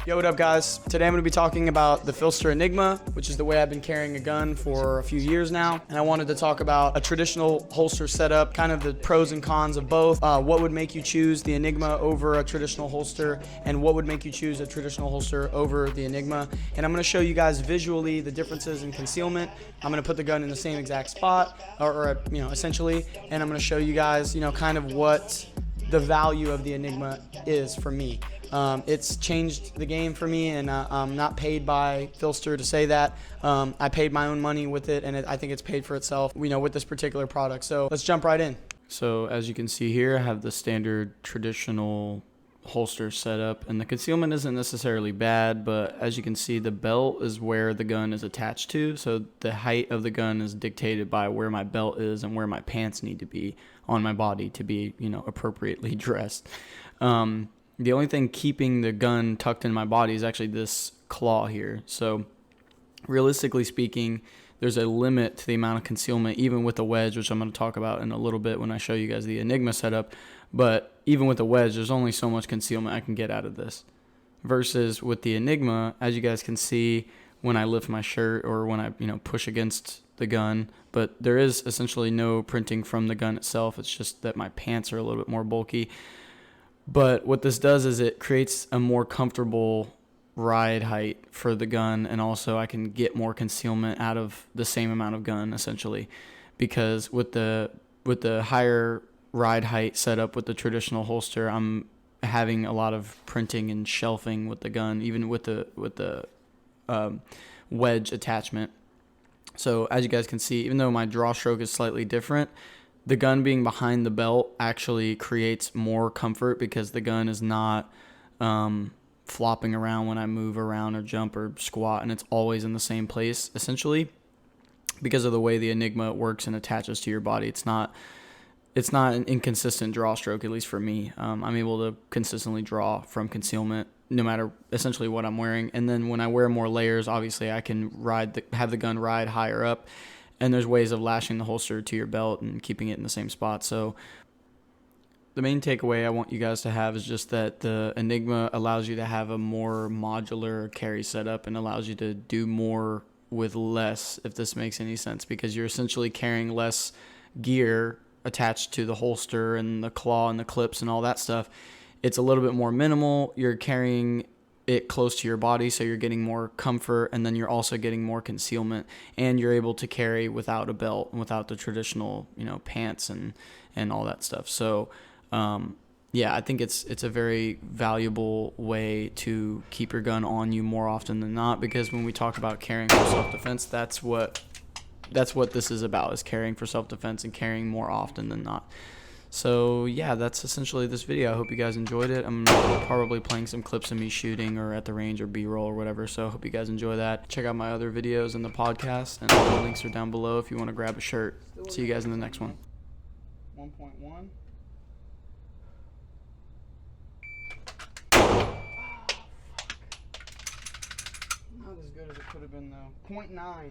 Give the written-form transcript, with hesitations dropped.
Yo, what up guys? Today I'm going to be talking about the Filster Enigma, which is the way I've been carrying a gun for a few years now. And I wanted to talk about a traditional holster setup, kind of the pros and cons of both. What would make you choose the Enigma over a traditional holster, and what would make you choose a traditional holster over the Enigma. And I'm going to show you guys visually the differences in concealment. I'm going to put the gun in the same exact spot, or essentially, and I'm going to show you guys, kind of what the value of the Enigma is for me. It's changed the game for me, and I'm not paid by Filster to say that. I paid my own money with it, and I think it's paid for itself, with this particular product. So let's jump right in. So as you can see here, I have the standard traditional holster setup, and the concealment isn't necessarily bad, but as you can see, the belt is where the gun is attached to. So the height of the gun is dictated by where my belt is and where my pants need to be on my body to be, appropriately dressed. The only thing keeping the gun tucked in my body is actually this claw here. So realistically speaking, there's a limit to the amount of concealment, even with a wedge, which I'm going to talk about in a little bit when I show you guys the Enigma setup. But even with a wedge, there's only so much concealment I can get out of this. Versus with the Enigma, as you guys can see when I lift my shirt or when I push against the gun, but there is essentially no printing from the gun itself. It's just that my pants are a little bit more bulky. But what this does is it creates a more comfortable ride height for the gun, and also I can get more concealment out of the same amount of gun essentially, because with the higher ride height setup with the traditional holster, I'm having a lot of printing and shelving with the gun, even with the wedge attachment. So as you guys can see, even though my draw stroke is slightly different, the gun being behind the belt actually creates more comfort because the gun is not flopping around when I move around or jump or squat, and it's always in the same place essentially because of the way the Enigma works and attaches to your body. It's not an inconsistent draw stroke, at least for me. I'm able to consistently draw from concealment no matter essentially what I'm wearing. And then when I wear more layers, obviously I can have the gun ride higher up. And there's ways of lashing the holster to your belt and keeping it in the same spot. So the main takeaway I want you guys to have is just that the Enigma allows you to have a more modular carry setup and allows you to do more with less, if this makes any sense, because you're essentially carrying less gear attached to the holster and the claw and the clips and all that stuff. It's a little bit more minimal. You're carrying it close to your body, so you're getting more comfort, and then you're also getting more concealment, and you're able to carry without a belt and without the traditional pants and all that stuff. So yeah, I think it's a very valuable way to keep your gun on you more often than not, because when we talk about carrying for self-defense, that's what this is about, is carrying for self-defense and carrying more often than not. So yeah, that's essentially this video. I hope you guys enjoyed it. I'm probably playing some clips of me shooting or at the range or B-roll or whatever, so I hope you guys enjoy that. Check out my other videos in the podcast, and all the links are down below if you want to grab a shirt. See you guys in the next one. 1.1. Not as good as it could have been though. 0.9.